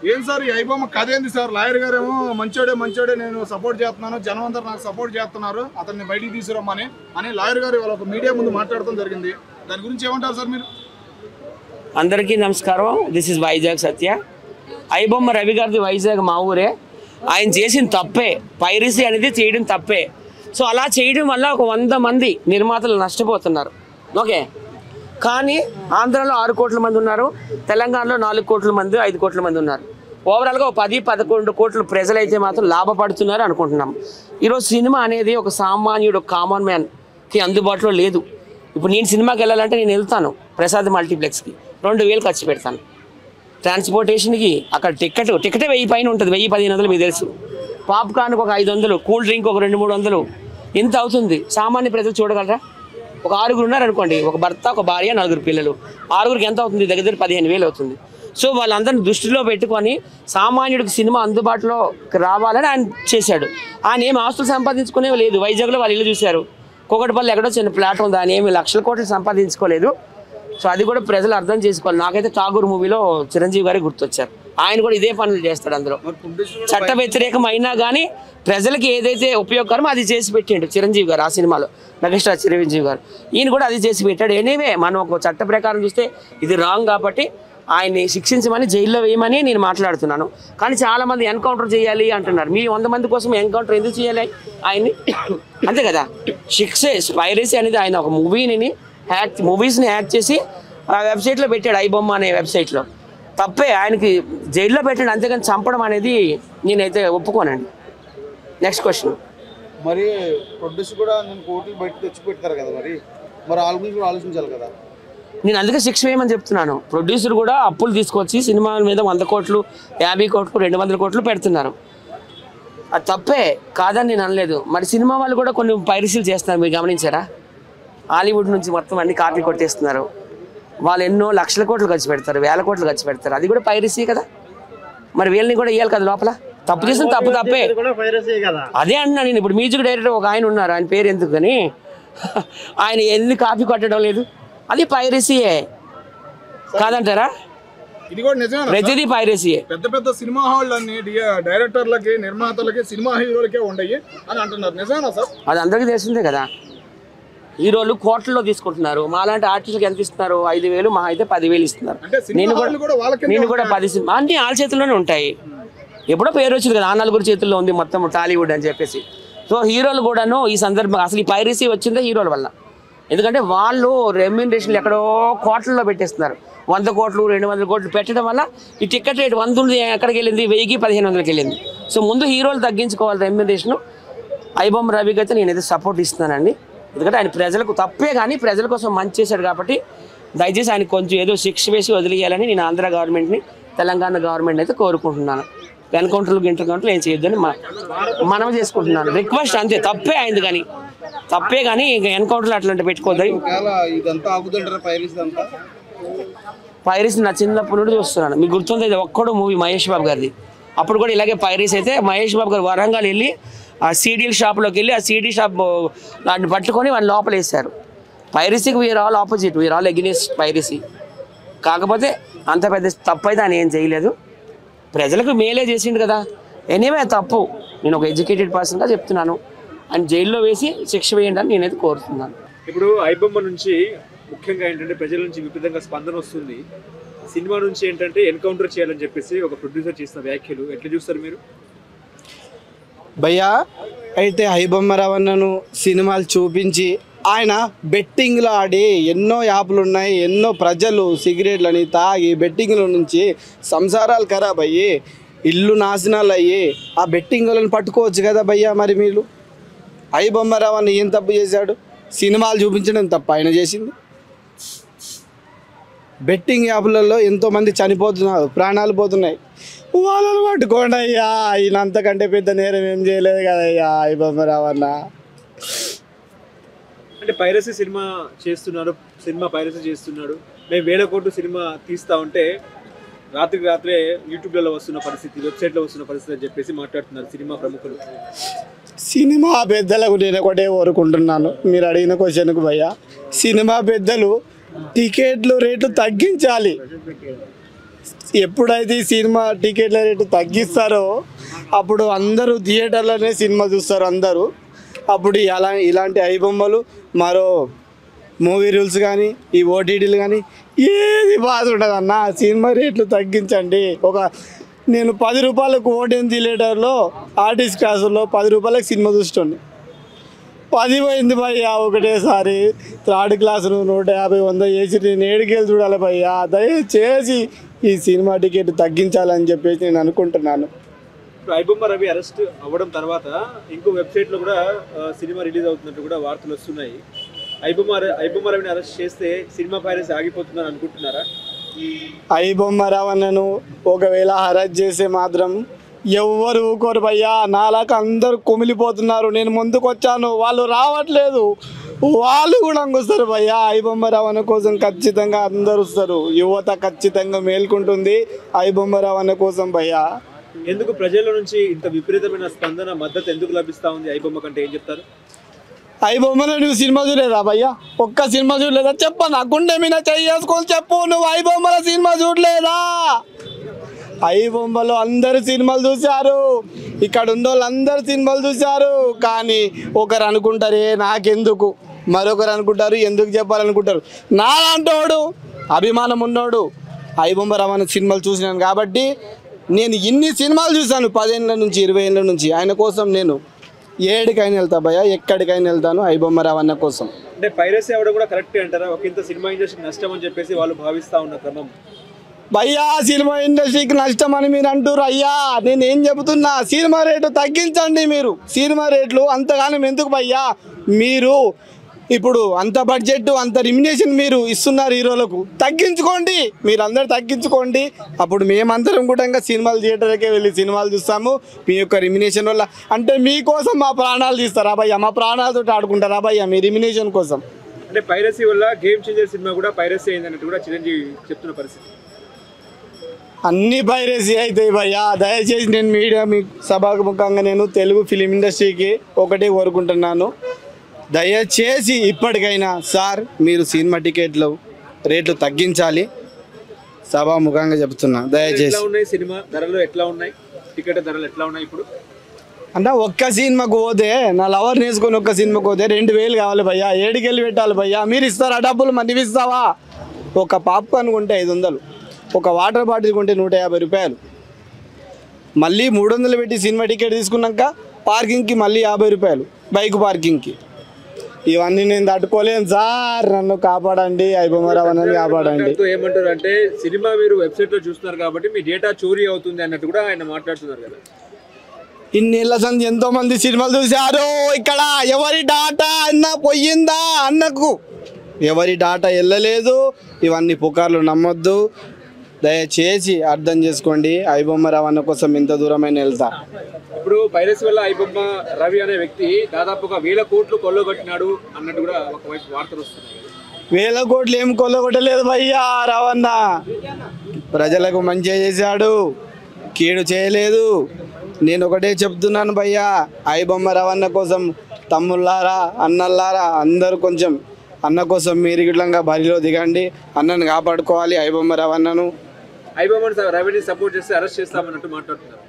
ఏం సార్ ఈ ఐబొమ్మ కథ ఏంది సార్? లాయర్ గారేమో మంచోడే నేను సపోర్ట్ చేస్తున్నాను, జనం అందరూ నాకు సపోర్ట్ చేస్తున్నారు, అతన్ని బయటికి తీసుకురమ్మని అని లాయర్ గారు వాళ్ళ మీడియా ముందు మాట్లాడటం జరిగింది. దాని గురించి ఏమంటారు సార్ మీరు? అందరికీ నమస్కారం. దిస్ ఇస్ వైజాగ్ సత్య. ఐబొమ్మ రవి గారిది వైజాగ్ మా ఊరే. ఆయన చేసిన తప్పే, పైరసీ అనేది చేయడం తప్పే. సో అలా చేయడం వల్ల ఒక 100 మంది నిర్మాతలు నష్టపోతున్నారు. ఓకే, కానీ ఆంధ్రాలో 6 కోట్ల మంది ఉన్నారు, తెలంగాణలో 4 కోట్ల మంది 5 కోట్ల మంది ఉన్నారు. ఓవరాల్గా 10-11 కోట్ల ప్రజలైతే మాత్రం లాభపడుతున్నారు అనుకుంటున్నాం. ఈరోజు సినిమా అనేది ఒక సామాన్యుడు కామన్ మ్యాన్కి అందుబాటులో లేదు. ఇప్పుడు నేను సినిమాకి వెళ్ళాలంటే నేను వెళ్తాను ప్రసాద్ మల్టీప్లెక్స్కి, 2000 ఖర్చు పెడతాను. ట్రాన్స్పోర్టేషన్కి అక్కడ టికెటే 1000 పైన ఉంటుంది, 1000-1500 మీకు తెలుసు. పాప్కార్న్కి ఒక 500, కూల్ డ్రింక్ ఒక 200-300, ఇంత అవుతుంది. సామాన్య ప్రజలు చూడగలరా? ఒక 6 ఉన్నారనుకోండి, ఒక భర్త, ఒక భార్య, 4 పిల్లలు, 6కి ఎంత అవుతుంది? దగ్గర 15,000 అవుతుంది. సో వాళ్ళందరిని దృష్టిలో పెట్టుకొని సామాన్యుడికి సినిమా అందుబాటులోకి రావాలని ఆయన చేశాడు. ఆయన ఏం ఆస్తులు సంపాదించుకునేవి లేదు. వైజాగ్లో వాళ్ళు ఇల్లు చూశారు, కూకట్పల్లి ఎక్కడో చిన్న ప్లాట్ ఉంది, ఆయన ఏమి లక్షల కోట్లు సంపాదించుకోలేదు. సో అది కూడా ప్రజలు అర్థం చేసుకోవాలి. నాకైతే ఠాగూర్ మూవీలో చిరంజీవి గారికి గుర్తొచ్చారు. ఆయన కూడా ఇదే పనులు చేస్తాడు. అందులో చట్ట వ్యతిరేకం అయినా కానీ ప్రజలకి ఏదైతే ఉపయోగకరమో అది చేసి పెట్టాడు చిరంజీవి గారు ఆ సినిమాలో, మెగాస్టార్ చిరంజీవి గారు. ఈయన కూడా అది చేసి పెట్టాడు. ఎనీవే మనం ఒక చట్ట ప్రకారం చూస్తే ఇది రాంగ్ కాబట్టి ఆయన్ని శిక్షించమని, జైల్లో వేయమని నేను మాట్లాడుతున్నాను. కానీ చాలామంది ఎన్కౌంటర్ చేయాలి అంటున్నారు. మీ 100 మంది కోసం ఎన్కౌంటర్ ఎందుకు చేయాలి ఆయన్ని? అంతే కదా. పైరసీ అనేది ఆయన ఒక మూవీస్ని హ్యాక్ చేసి ఆ వెబ్సైట్లో పెట్టాడు, ఐబొమ్మ అనే వెబ్సైట్లో. తప్పే, ఆయనకి జైల్లో పెట్టాడు, అంతేగాని చంపడం అనేది నేనైతే ఒప్పుకోనండి. Next question. మరి ప్రొడ్యూస్ కూడా నేను కోట్లు బయట తెచ్చి పెడతారు కదా, మరి ఆలోచించాలి కదా. నేను అందుకే శిక్ష వేయమని చెప్తున్నాను. ప్రొడ్యూసర్ కూడా అప్పులు తీసుకొచ్చి సినిమాల మీద 100 కోట్లు, 50 కోట్లు, 200 కోట్లు పెడుతున్నారు. అది తప్పే, కాదని నేను అనలేదు. మరి సినిమా వాళ్ళు కూడా కొన్ని పైరసీలు చేస్తున్నారు, మీరు గమనించారా? హాలీవుడ్ నుంచి మొత్తం అన్ని కాపీ కొట్టేస్తున్నారు. వాళ్ళు ఎన్నో లక్షల కోట్లు ఖర్చు పెడతారు, 1000 కోట్లు ఖర్చు పెడతారు. అది కూడా పైరసీ కదా. మరి వీళ్ళని కూడా ఇవ్వాలి కదా లోపల. తప్పు చేసిన తప్పే. అదే అంటున్నా నేను. ఇప్పుడు మ్యూజిక్ డైరెక్టర్ ఒక ఆయన ఉన్నారు, ఆయన పేరు ఎందుకు కానీ ఆయన ఎందుకు కాపీ కొట్టడం లేదు? అది పైరసీయే కాదంటారా? ఇది కూడా నిజమే, ప్రతిదీ పైరసీయే. పెద్ద సినిమా హాల్ అన్ని డైరెక్టర్లకి, నిర్మాతలకి, సినిమా హీరోలకే ఉండయి అని అంటున్నారు. నిజమేనా సార్? అది అందరికీ తెలిసిందే కదా. హీరోలు కోట్లలో తీసుకుంటున్నారు. మాలాంటి ఆర్టిస్టులకు ఎంత ఇస్తున్నారు? 5,000, మహా అయితే 10,000 ఇస్తున్నారు. నేను కూడా 10 సినిమా అన్ని వాళ్ళ చేతుల్లోనే ఉంటాయి. ఎప్పుడో పేరు వచ్చింది కదా, ఆ 4 చేతుల్లో ఉంది మొత్తం టాలీవుడ్ అని చెప్పేసి. సో హీరోలు కూడాను ఈ సందర్భంగా అసలు ఈ పైరసీ వచ్చిందే హీరోల వల్ల. ఎందుకంటే వాళ్ళు రెమ్యూనరేషన్లు ఎక్కడో కోట్లలో పెట్టేస్తున్నారు. 100 కోట్లు, 200 కోట్లు పెట్టడం వల్ల ఈ టికెట్ రేట్ 100 ఎక్కడికి వెళ్ళింది? 1000-1500కి వెళ్ళింది. సో ముందు హీరోలు తగ్గించుకోవాలి రెమ్యూనరేషన్. ఐబొమ్మ రవికి అయితే నేనైతే సపోర్ట్ ఇస్తున్నానండి. ఎందుకంటే ఆయన ప్రజలకు తప్పే కానీ ప్రజల కోసం మంచి చేశాడు కాబట్టి దయచేసి ఆయన కొంచెం ఏదో శిక్ష వేసి వదిలేయాలని నేను ఆంధ్ర గవర్నమెంట్ని, తెలంగాణ గవర్నమెంట్ని అయితే కోరుకుంటున్నాను. ఇంటర్కౌంటర్లు ఏం చేయొద్దని మనం చేసుకుంటున్నాను. రిక్వెస్ట్ అంతే. తప్పే అయింది కానీ తప్పే కానీ ఇంకా ఎన్కౌంటర్లు అట్లాంటి పెట్టుకోవద్దు. పైరసీ నా చిన్నప్పటి నుండి చూస్తున్నాను. మీకు గుర్తుంది ఇది ఒక్కడో మూవీ మహేష్ బాబు గారిది. అప్పుడు కూడా ఇలాగే పైరసీ అయితే మహేష్ బాబు గారు వరంగల్ వెళ్ళి ఆ సీడీల షాప్లోకి వెళ్ళి ఆ సీడీ షాప్ దాన్ని పట్టుకొని వాళ్ళు లోపల వేశారు. పైరసీకి we are all opposite, we are all against piracy. కాకపోతే అంత పెద్ద తప్పు అయితే ఆయన ఏం చేయలేదు, ప్రజలకు మేలే చేసిండు కదా. ఎనీవే తప్పు, నేను ఒక ఎడ్యుకేటెడ్ పర్సన్గా చెప్తున్నాను. ఆయన జైల్లో వేసి శిక్ష వేయండి అని నేనైతే కోరుతున్నాను. ఇప్పుడు ఐబొమ్మ నుంచి ముఖ్యంగా ఏంటంటే ప్రజల నుంచి విపరీతంగా స్పందన వస్తుంది. సినిమా నుంచి ఏంటంటే ఎన్కౌంటర్ చేయాలని చెప్పేసి ఒక ప్రొడ్యూసర్ చేసిన వ్యాఖ్యలు ఎట్లా చూస్తారు మీరు? భయ్యా అయితే ఐబొమ్మ రవణను సినిమాలు చూపించి ఆయన బెట్టింగ్లో ఆడి ఎన్నో యాప్లు ఉన్నాయి, ఎన్నో ప్రజలు సిగరెట్లని తాగి బెట్టింగ్ల నుంచి సంసారాలు ఖరాబ్ అయ్యి ఇల్లు నాశనాలు అయ్యి ఆ బెట్టింగ్ వాళ్ళని పట్టుకోవచ్చు కదా భయ్యా. మరి మీరు ఐబొమ్మ రవణ ఏం తప్పు చేశాడు? సినిమాలు చూపించడం తప్ప ఆయన చేసింది. బెట్టింగ్ యాప్లలో ఎంతోమంది చనిపోతున్నారు, ప్రాణాలు పోతున్నాయి, వాళ్ళని పట్టుకోండి అయ్యా. ఆయన అంతకంటే పెద్ద నేరం ఏం చేయలేదు కదయ్యా ఐబొమ్మ రవణ. అంటే పైరసీ సినిమా చేస్తున్నాడు, పైరసీ చేస్తున్నాడు, మేము 1000 కోట్లు సినిమా తీస్తా ఉంటే రాత్రికి రాత్రే యూట్యూబ్లలో వస్తున్న పరిస్థితి, వెబ్సైట్లో వస్తున్న పరిస్థితి అని చెప్పేసి మాట్లాడుతున్నారు సినిమా ప్రముఖులు. సినిమా పెద్దలకు నేను ఒకటే కోరుకుంటున్నాను, మీరు అడిగిన క్వశ్చన్కు భయ్యా, సినిమా పెద్దలు టికెట్లు రేట్లు తగ్గించాలి. ఎప్పుడైతే ఈ సినిమా టికెట్ల రేటు తగ్గిస్తారో అప్పుడు అందరూ థియేటర్లోనే సినిమా చూస్తారు అందరూ. అప్పుడు ఇలాంటి ఐబొమ్మలు మరో మూవీ రూల్స్ కానీ ఈ ఓటీటీలు కానీ ఏది బాధ ఉండదు అన్న. సినిమా రేట్లు తగ్గించండి. నేను 10 రూపాయలకు ఓటీఎన్ థియేటర్లో ఆర్టిస్ట్ క్లాసుల్లో 10 రూపాయలకు సినిమా చూస్తుండే 10 పోయింది భయ్యా ఒకటేసారి. 3rd క్లాసు 150 100 చేసి నేను ఏడుకెళ్ళి చూడాలి భయ్యా. దయచేసి ఈ సినిమా టికెట్ తగ్గించాలని చెప్పేసి నేను అనుకుంటున్నాను. ఐబొమ్మ రవి అరెస్ట్ అవ్వడం తర్వాత ఇంకో వెబ్సైట్లో కూడా సినిమా రిలీజ్ అవుతున్నట్టు కూడా వార్తలు వస్తున్నాయి. ఐబొమ్మ రవిని అరెస్ట్ చేస్తే సినిమా పైరసీ ఆగిపోతుందని అనుకుంటున్నారా? ఐబొమ్మ రవణను ఒకవేళ అరెస్ట్ చేస్తే మాత్రం ఎవ్వరు ఊకోరు భయ్యా. నాలాగా అందరూ కుమిలిపోతున్నారు. నేను ముందుకు వచ్చాను, వాళ్ళు రావట్లేదు. వాళ్ళు కూడా వస్తారు భయ్యా. ఐబొమ్మ రవణ కోసం ఖచ్చితంగా అందరు వస్తారు. యువత ఖచ్చితంగా మేల్కుంటుంది ఐబొమ్మ రవణ కోసం భయ్యా. ఎందుకు ప్రజల నుంచి ఇంత విపరీతమైన స్పందన మద్దతు ఎందుకు లభిస్తూ ఉంది ఐబొమ్మ కంటే ఏం చెప్తారు? ఐబొమ్మలో నువ్వు సినిమా చూడలేదా భయ్యా? ఒక్క సినిమా చూడలేదా? చెప్ప నా గుండె మీద చేసుకొని చెప్పు, నువ్వు ఐబొమ్మలో సినిమా చూడలేదా? ఐబొమ్మలో అందరు సినిమాలు చూశారు, ఇక్కడ ఉన్న వాళ్ళు అందరు సినిమాలు చూశారు. కానీ ఒకరు అనుకుంటారే నాకెందుకు, మరొకరు అనుకుంటారు ఎందుకు చెప్పాలనుకుంటారు. నాలాంటోడు అభిమానం ఉన్నోడు ఐబొమ్మ రవాణా సినిమాలు చూసినాను కాబట్టి నేను ఇన్ని సినిమాలు చూశాను 10 ఏళ్ళ నుంచి 20 ఏళ్ళ నుంచి. ఆయన కోసం నేను ఏడికైనా వెళ్తా భయ్యా, ఎక్కడికైనా వెళ్తాను ఐబొమ్మ రవాణా కోసం. అంటే పైరసీ అవ్వడం కూడా కరెక్టే అంటారా? ఒక ఇంత సినిమా ఇండస్ట్రీ నష్టం అని చెప్పేసి వాళ్ళు భావిస్తూ ఉన్న క్రమం భయ్యా, సినిమా ఇండస్ట్రీకి నష్టం అని మీరు అంటారు. అయ్యా నేనేం చెబుతున్నా, సినిమా రేటు తగ్గించండి. మీరు సినిమా రేట్లు అంతగానం ఎందుకు భయ్యా? మీరు ఇప్పుడు అంత బడ్జెట్ అంత రిమినేషన్ మీరు ఇస్తున్నారు హీరోలకు, తగ్గించుకోండి. మీరు అందరూ తగ్గించుకోండి. అప్పుడు మేమందరం కూడా ఇంకా సినిమాలు థియేటర్కే వెళ్ళి సినిమాలు చూస్తాము. మీ యొక్క రిమినేషన్ వల్ల అంటే మీకోసం మా ప్రాణాలు తీస్తారా భయ్యా? మా ప్రాణాలతో ఆడుకుంటారా భయ్యా మీ రిమినేషన్ కోసం? అంటే పైరసీ వల్ల గేమ్ చేంజర్ సినిమా కూడా పైరసీ అయిందన్నట్టు కూడా చిరంజీవి చెప్తున్న పరిస్థితి. అన్ని పైరసీ అవుతాయి భయ్యా. దయచేసి నేను మీడియా మీ సభాముఖంగా నేను తెలుగు ఫిలిం ఇండస్ట్రీకి ఒకటే కోరుకుంటున్నాను, దయచేసి ఇప్పటికైనా సార్ మీరు సినిమా టికెట్లు రేట్లు తగ్గించాలి. సభాముఖంగా చెప్తున్నా దయచేసి. సినిమా ధరలు ఎట్లా ఉన్నాయి? టికెట్ ధరలు ఎట్లా ఉన్నాయి ఇప్పుడు? అంటే ఒక్క సినిమాకు పోతే నా లవర్ నేసుకొని ఒక్క సినిమాకు పోతే 2000 కావాలి భయ్యా. 7 పెట్టాలి భయ్యా. మీరు ఇస్తారా డబ్బులు? మనవి ఇస్తావా? ఒక పాప్కార్న్ కొంటే 500, ఒక వాటర్ బాటిల్ కొంటే 150 రూపాయలు. మళ్ళీ 300 పెట్టి సినిమా టికెట్ తీసుకున్నాక పార్కింగ్కి మళ్ళీ 50 రూపాయలు, బైక్ పార్కింగ్కి. ఇవన్నీ నేను తట్టుకోలేను సార్, నన్ను కాపాడండి, ఐబొమ్మ రవాణాని కాపాడండి. ఏమంటారు అంటే సినిమా మీరు వెబ్సైట్ లో చూస్తున్నారు కాబట్టి మీ డేటా చోరీ అవుతుంది అన్నట్టు కూడా ఆయన మాట్లాడుతున్నారు కదా. ఇన్నేళ్ల సంది ఎంతో మంది సినిమాలు చూశారు. ఇక్కడ ఎవరి డాటా అన్న పోయిందా? అన్నకు ఎవరి డాటా వెళ్ళలేదు. ఇవన్నీ పుకార్లు నమ్మొద్దు, దయచేసి అర్థం చేసుకోండి. ఐబొమ్మ రవాణా కోసం ఇంత దూరమైన వెళ్తా. ఇప్పుడు పైరసీ వల్ల ఐబొమ్మ రవి అనే వ్యక్తి దాదాపుగా 1000 కోట్లు కొల్లగొట్టినాడు అన్నట్టు కూడా ఒకవైపు వార్తలు వస్తున్నాయి. 1000 కోట్లు ఏం కొల్లగొట్టలేదు భయ్యా. రవణ ప్రజలకు మంచిగా చేశాడు, కీడు చేయలేదు. నేను ఒకటే చెప్తున్నాను భయ్యా, ఐబొమ్మ రవాణా కోసం తమ్ముళ్ళారా అన్నల్లారా అందరూ కొంచెం అన్న కోసం మీరు గిట్లంగా బరిలో దిగండి. అన్నను కాపాడుకోవాలి, ఐబొమ్మ రవాణాను. ఐబొమ్మ రవిని సపోర్ట్ చేస్తే అరెస్ట్ చేస్తామన్నట్టు మాట్లాడుతున్నారు.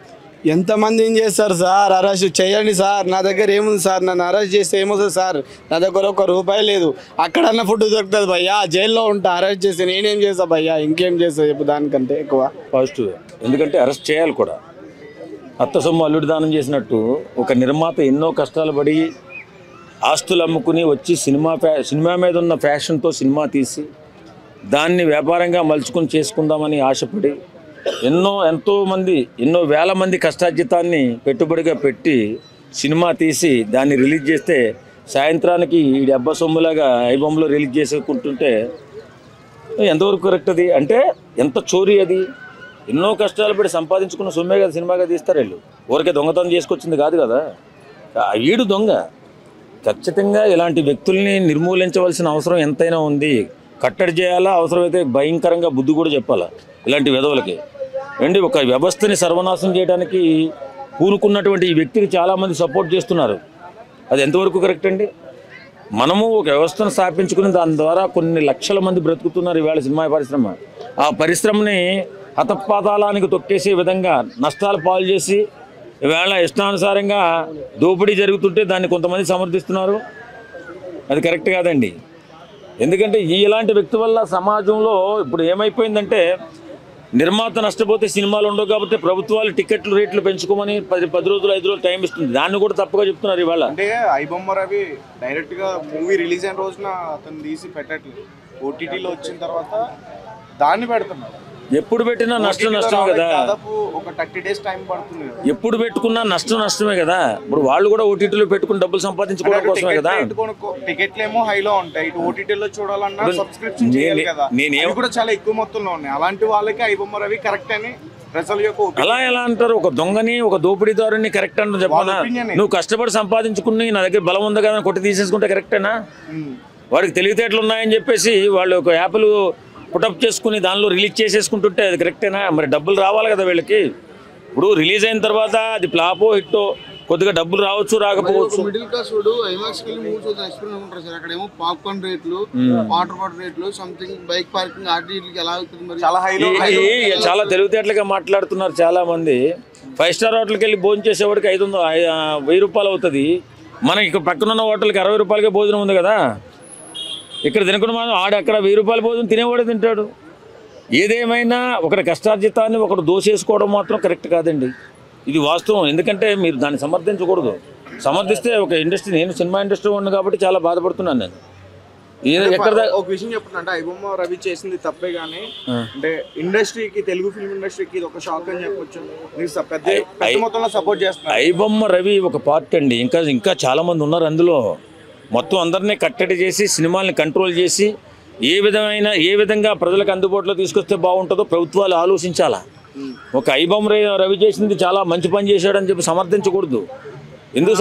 ఎంతమంది ఏం చేస్తారు సార్? అరెస్ట్ చేయండి సార్. నా దగ్గర ఏముంది సార్? నన్ను అరెస్ట్ చేస్తే ఏమవుతుంది సార్? నా దగ్గర ₹1 లేదు. అక్కడన్న ఫుడ్ దొరుకుతుంది భయ్యా. జైల్లో ఉంటా. అరెస్ట్ చేస్తే నేనేం చేస్తా భయ్యా? ఇంకేం చేస్తా చెప్పు? దానికంటే ఎక్కువ పాజిటివ్. ఎందుకంటే అరెస్ట్ చేయాలి కూడా. అత్త సొమ్ము అల్లుడి దానం చేసినట్టు ఒక నిర్మాత ఎన్నో కష్టాలు పడి ఆస్తులు అమ్ముకుని వచ్చి సినిమా మీద ఉన్న ఫ్యాషన్తో సినిమా తీసి దాన్ని వ్యాపారంగా మలుచుకుని చేసుకుందామని ఆశపడి ఎన్నో వేల మంది కష్టార్జితాన్ని పెట్టుబడిగా పెట్టి సినిమా తీసి దాన్ని రిలీజ్ చేస్తే సాయంత్రానికి ఈ డబ్బా సొమ్ములాగా ఐబొమ్మలో రిలీజ్ చేసుకుంటుంటే ఎంతవరకు కరెక్ట్ అది? అంటే ఎంత చోరీ అది? ఎన్నో కష్టాలు పడి సంపాదించుకున్న సొమ్మే కదా సినిమాగా తీస్తారు వీళ్ళు. ఊరికే దొంగతనం చేసుకొచ్చింది కాదు కదా. వీడు దొంగ. ఖచ్చితంగా ఇలాంటి వ్యక్తుల్ని నిర్మూలించవలసిన అవసరం ఎంతైనా ఉంది. కట్టడి చేయాలా, అవసరమైతే భయంకరంగా బుద్ధి కూడా చెప్పాలా ఇలాంటి వెధవులకి. అండి ఒక వ్యవస్థని సర్వనాశనం చేయడానికి కూరుకున్నటువంటి ఈ వ్యక్తికి చాలామంది సపోర్ట్ చేస్తున్నారు. అది ఎంతవరకు కరెక్ట్ అండి? మనము ఒక వ్యవస్థను స్థాపించుకుని దాని ద్వారా కొన్ని లక్షల మంది బ్రతుకుతున్నారు ఇవాళ సినిమా పరిశ్రమ. ఆ పరిశ్రమని హతపాతాళానికి తొక్కేసే విధంగా నష్టాలు పాలు చేసి ఈవేళ ఇష్టానుసారంగా దోపిడీ జరుగుతుంటే దాన్ని కొంతమంది సమర్థిస్తున్నారు. అది కరెక్ట్ కాదండి. ఎందుకంటే ఇలాంటి వ్యక్తి వల్ల సమాజంలో ఇప్పుడు ఏమైపోయిందంటే నిర్మాత నష్టపోతే సినిమాలు ఉండవు కాబట్టి ప్రభుత్వాలు టికెట్లు రేట్లు పెంచుకోమని 10 రోజులు 5 రోజులు టైం ఇస్తుంది. దాన్ని కూడా తప్పుగా చెప్తున్నారు ఇవాళ. అంటే ఐబొమ్మ రవి డైరెక్ట్గా మూవీ రిలీజ్ అయిన రోజున అతను తీసి పెట్టట్లేదు, ఓటీటీలో వచ్చిన తర్వాత దాన్ని పెడుతున్నాడు. ఎప్పుడు పెట్టినా నష్టమే కదా. దాదాపు ఒక 30 days టైం పడుతుంది. ఎప్పుడు పెట్టుకున్నా నష్టమే కదా. ఇప్పుడు వాళ్ళు కూడా ఓటీటీలో పెట్టుకుని డబ్బులు సంపాదించుకోవడం కోసమే కదా. టికెట్లు ఏమో హైలో ఉంటాయి, ఇటు ఓటీటీలో చూడాలన్నా సబ్స్క్రిప్షన్ చేయాలి కదా. నేను కూడా చాలా ఎక్కువ మొత్తంలో ఉన్నాయి. అలాంటి వాళ్ళకి ఐబొమ్మ రవి కరెక్ట్ అని ప్రజల యొక్క అలా ఎలా అంటారు? ఒక దొంగని ఒక దోపిడీదారుని కరెక్ట్ అంటే చెప్పాలా? నువ్వు కష్టపడి సంపాదించుకుని నా దగ్గర బలం ఉంది కదా కొట్టి తీసేసుకుంటే కరెక్టేనా? వాడికి తెలివితేటలు ఉన్నాయని చెప్పేసి వాళ్ళు ఒక యాప్లు పుటప్ చేసుకుని దానిలో రిలీజ్ చేసేసుకుంటుంటే అది కరెక్టేనా? మరి డబ్బులు రావాలి కదా వీళ్ళకి. ఇప్పుడు రిలీజ్ అయిన తర్వాత అది ఫ్లాపో హిట్టో కొద్దిగా డబ్బులు రావచ్చు రాకపోవచ్చు. మిడిల్ క్లాస్ వాడు ఐమాక్స్ కి మూవీ చూసిన ఎక్స్పీరియన్స్ ఉంటారు సార్. అక్కడేమో పాప్కార్న్ రేట్లు, వాటర్ బాటిల్ రేట్లు, సంథింగ్ బైక్ పార్కింగ్ ఆర్టీకి ఎలా అవుతుంది మరి? చాలా హైలో చాలా తెలివితేటలుగా మాట్లాడుతున్నారు చాలా మంది. 5 స్టార్ హోటల్కి వెళ్ళి భోజనం చేసేవాడికి 1000 రూపాయలు అవుతుంది. మనకి ఇక్కడ పక్కన ఉన్న హోటల్కి 60 రూపాయలకే భోజనం ఉంది కదా. ఇక్కడ తినకుండా మనం అక్కడ 1000 రూపాయల భోజనం తినేవాడే తింటాడు. ఏదేమైనా ఒకటి కష్టార్జితాన్ని ఒకటి దోసేసుకోవడం మాత్రం కరెక్ట్ కాదండి. ఇది వాస్తవం. ఎందుకంటే మీరు దాన్ని సమర్థించకూడదు. సమర్థిస్తే ఒక ఇండస్ట్రీ, నేను సినిమా ఇండస్ట్రీ ఉన్నాను కాబట్టి చాలా బాధపడుతున్నాను నేను. ఎక్కడ ఒక విషయం చెప్తున్నా, ఐబొమ్మ రవి చేసింది తప్పే కానీ అంటే ఇండస్ట్రీకి, తెలుగు ఫిల్మ్ ఇండస్ట్రీకి ఇది ఒక షాక్ అని చెప్పొచ్చు. పెద్ద మొత్తంలో సపోర్ట్ చేస్తున్నారు. ఐబొమ్మ రవి ఒక పార్ట్ అండి. ఇంకా చాలా మంది ఉన్నారు అందులో. మొత్తం అందరినీ కట్టడి చేసి సినిమాల్ని కంట్రోల్ చేసి ఏ విధంగా ప్రజలకు అందుబాటులో తీసుకొస్తే బాగుంటుందో ప్రభుత్వాలు ఆలోచించాలా. ఒక ఐబొమ్మ రవి చేసింది చాలా మంచి పని చేశాడని చెప్పి సమర్థించకూడదు. ఎందుకు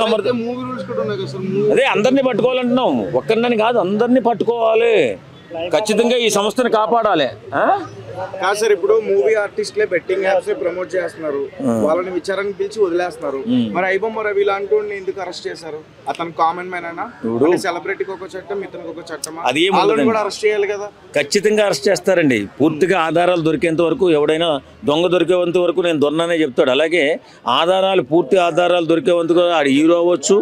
అదే అందరినీ పట్టుకోవాలంటున్నాం. ఒక్కరిని కాదు, అందరినీ పట్టుకోవాలి. ఖచ్చితంగా ఈ సంస్థను కాపాడాలి. కాదు సార్, ఇప్పుడు మూవీ ఆర్టిస్ట్లే బెట్టింగ్ యాప్స్ ప్రమోట్ చేస్తున్నారు, వాళ్ళని విచారణకు పిలిచి వదిలేస్తున్నారు. మరి ఐబొమ్మ రవి లాంటి వాడిని ఎందుకు అరెస్ట్ చేశారు? అతను కామన్ మ్యాన్ అయినా, సెలబ్రిటీకి ఒక చట్టం, ఇతనికి ఒక చట్టం, కూడా అరెస్ట్ చేయాలి కదా. ఖచ్చితంగా అరెస్ట్ చేస్తారండి. పూర్తిగా ఆధారాలు దొరికేంత వరకు, ఎవడైనా దొంగ దొరికేంత వరకు నేను దొన్ననే చెప్తాడు. అలాగే పూర్తి ఆధారాలు దొరికేందుకు ఆడు హీరో అవ్వచ్చు,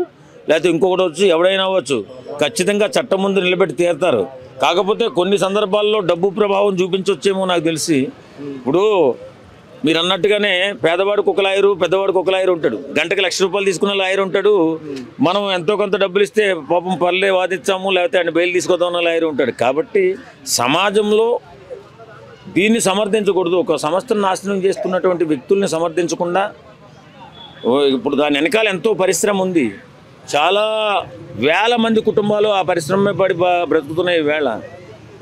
లేకపోతే ఇంకొకటి అవ్వచ్చు, ఎవడైనా అవ్వచ్చు. ఖచ్చితంగా చట్టం ముందు నిలబెట్టి తీరుతారు. కాకపోతే కొన్ని సందర్భాల్లో డబ్బు ప్రభావం చూపించవచ్చేమో నాకు తెలిసి. ఇప్పుడు మీరు అన్నట్టుగానే పేదవాడికి ఒక లాయరు, పెద్దవాడికి ఒక లాయర్ ఉంటాడు. గంటకి ₹1,00,000 తీసుకున్న లాయర్ ఉంటాడు. మనం ఎంతో కొంత డబ్బులు ఇస్తే పాపం పర్లే వాదించాము, లేకపోతే ఆయన బెయిల్ తీసుకొద్దామన్న లాయర్ ఉంటాడు. కాబట్టి సమాజంలో దీన్ని సమర్థించకూడదు. ఒక సంస్థను నాశనం చేస్తున్నటువంటి వ్యక్తుల్ని సమర్థించకుండా, ఇప్పుడు దాని వెనకాల ఎంతో పరిశ్రమ ఉంది. చాలా వేల మంది కుటుంబాలు ఆ పరిశ్రమ పడి బ్రతుకుతున్నాయి. ఈవేళ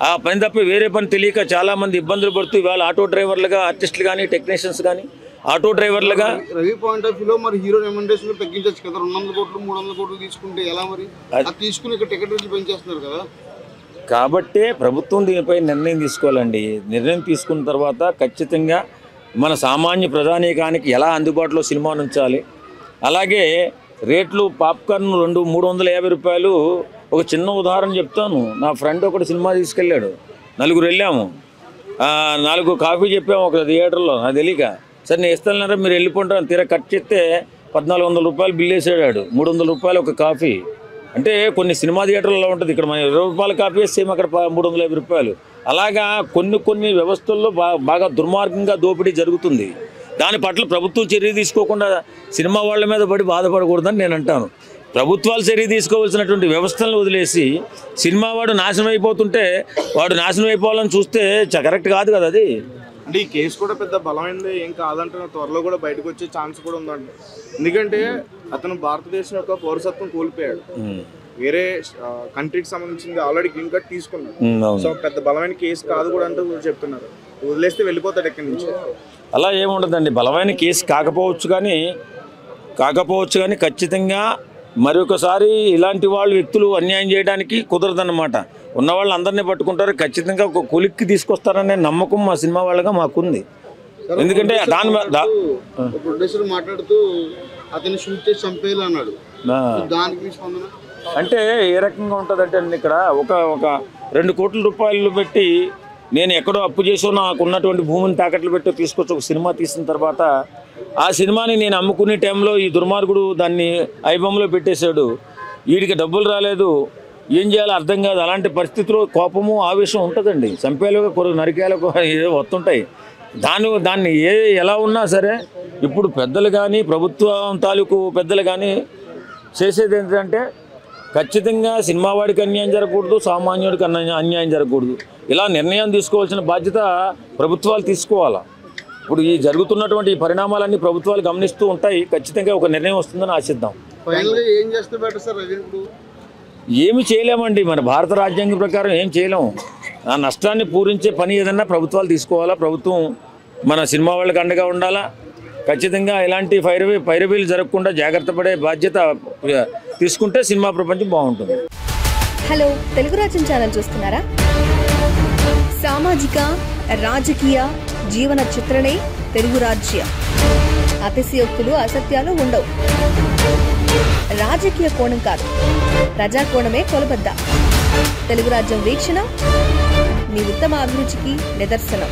ఆ పని తప్ప వేరే పని తెలియక చాలామంది ఇబ్బందులు పడుతూ ఈవేళ ఆటో డ్రైవర్లుగా, ఆర్టిస్టులు కానీ, టెక్నీషియన్స్ కానీ, ఆటో డ్రైవర్లుగా. రవి పాయింట్ ఆఫ్ వ్యూలో మరి హీరో రెమ్యునరేషన్ తగ్గించవచ్చు కదా. 200 కోట్లు 300 కోట్లు తీసుకుంటే ఎలా మరి? అది తీసుకుని ఇక్కడ టికెట్ రేట్లు పెంచేస్తున్నారు కదా. కాబట్టే ప్రభుత్వం దీనిపై నిర్ణయం తీసుకోవాలండి. నిర్ణయం తీసుకున్న తర్వాత ఖచ్చితంగా మన సామాన్య ప్రజానీకానికి ఎలా అందుబాటులో సినిమాను ఉంచాలి. అలాగే రేట్లు పాప్కార్న్ 350 రూపాయలు. ఒక చిన్న ఉదాహరణ చెప్తాను. నా ఫ్రెండ్ ఒకటి సినిమా తీసుకెళ్ళాడు, 4 వెళ్ళాము, 4 కాఫీ చెప్పాము ఒక థియేటర్లో. నాకు తెలియక సరే నేను ఇస్తానన్నారా మీరు వెళ్ళిపోంటాను. తీరా కట్ చేస్తే 1,400 రూపాయలు బిల్ వేసాడు. 300 రూపాయలు ఒక కాఫీ. అంటే కొన్ని సినిమా థియేటర్లో ఉంటుంది. ఇక్కడ మన 20 రూపాయల కాఫీ వేస్తే అక్కడ 350 రూపాయలు. అలాగా కొన్ని వ్యవస్థల్లో బాగా దుర్మార్గంగా దోపిడీ జరుగుతుంది. దాని పట్ల ప్రభుత్వం చర్య తీసుకోకుండా సినిమా వాళ్ళ మీద పడి బాధపడకూడదని నేను అంటాను. ప్రభుత్వాలు చర్య తీసుకోవాల్సినటువంటి వ్యవస్థలను వదిలేసి సినిమా వాడు నాశనం అయిపోతుంటే వాడు నాశనం అయిపోవాలని చూస్తే కరెక్ట్ కాదు కదా. అది అంటే ఈ కేసు కూడా పెద్ద బలమైనది ఏం కాదంటే త్వరలో కూడా బయటకు వచ్చే ఛాన్స్ కూడా ఉందండి. ఎందుకంటే అతను భారతదేశం యొక్క పౌరసత్వం కోల్పోయాడు, వేరే కంట్రీకి సంబంధించింది ఆల్రెడీ గ్రీన్ కార్డ్ తీసుకున్నాడు. సో పెద్ద బలమైన కేసు కాదు కూడా అంటూ చెప్తున్నారు. వదిలేస్తే వెళ్ళిపోతాడు ఎక్కడి నుంచి. అలా ఏముండదండి. బలమైన కేసు కాకపోవచ్చు కానీ ఖచ్చితంగా మరొకసారి ఇలాంటి వ్యక్తులు అన్యాయం చేయడానికి కుదరదన్నమాట. ఉన్నవాళ్ళు అందరినీ పట్టుకుంటారు. ఖచ్చితంగా ఒక కొలిక్కి తీసుకొస్తారనే నమ్మకం మా సినిమా వాళ్ళగా మాకుంది. ఎందుకంటే ప్రొడ్యూసర్ మాట్లాడుతూ అతన్ని షూట్ చేసి చంపేయాలి అన్నాడు. దానికి అంటే ఏ రకంగా ఉంటుందంటే ఇక్కడ ఒక 2 కోట్ల రూపాయలు పెట్టి నేను ఎక్కడో అప్పు చేసో నాకు ఉన్నటువంటి భూమిని తాకట్లు పెట్టి తీసుకొచ్చి ఒక సినిమా తీసిన తర్వాత ఆ సినిమాని నేను అమ్ముకునే టైంలో ఈ దుర్మార్గుడు దాన్ని ఐబొమ్మలో పెట్టేశాడు, వీడికి డబ్బులు రాలేదు, ఏం చేయాలో అర్థం కాదు. అలాంటి పరిస్థితిలో కోపము ఆవేశం ఉంటుందండి. చంపేలకు కొరకు నరికేలకు ఏదో వస్తుంటాయి. దాన్ని ఎలా ఉన్నా సరే ఇప్పుడు పెద్దలు కానీ ప్రభుత్వం తాలూకు పెద్దలు కానీ చేసేది ఏంటంటే ఖచ్చితంగా సినిమా వాడికి అన్యాయం జరగకూడదు, సామాన్యుడికి అన్యాయం జరగకూడదు. ఇలా నిర్ణయం తీసుకోవాల్సిన బాధ్యత ప్రభుత్వాలు తీసుకోవాలా. ఇప్పుడు ఈ జరుగుతున్నటువంటి ఈ పరిణామాలన్నీ ప్రభుత్వాలు గమనిస్తూ ఉంటాయి. ఖచ్చితంగా ఒక నిర్ణయం వస్తుందని ఆశిద్దాం. ఏం చేస్తే బెటర్ సార్? ఏమి చేయలేమండి, మన భారత రాజ్యాంగం ప్రకారం ఏం చేయలేము. ఆ నష్టాన్ని పూరించే పని ఏదన్నా ప్రభుత్వాలు తీసుకోవాలా. ప్రభుత్వం మన సినిమా వాళ్ళకి అండగా ఉండాలా. ఖచ్చితంగా ఇలాంటి పైరవీలు జరగకుండా జాగ్రత్త పడే బాధ్యత తీసుకుంటే సినిమా ప్రపంచం బాగుంటుంది. హలో, తెలుగు రాజ్యం ఛానల్ చూస్తున్నారా? సామాజిక రాజకీయ జీవన చిత్రణే తెలుగు రాజ్యం. అతిశయోక్తులు అసత్యాలు ఉండవు. రాజకీయ కోణం కాదు, ప్రజా కోణమే కొలబద్ద. తెలుగు రాజ్యం వీక్షణ మీ ఉత్తమ అభిరుచికి నిదర్శనం.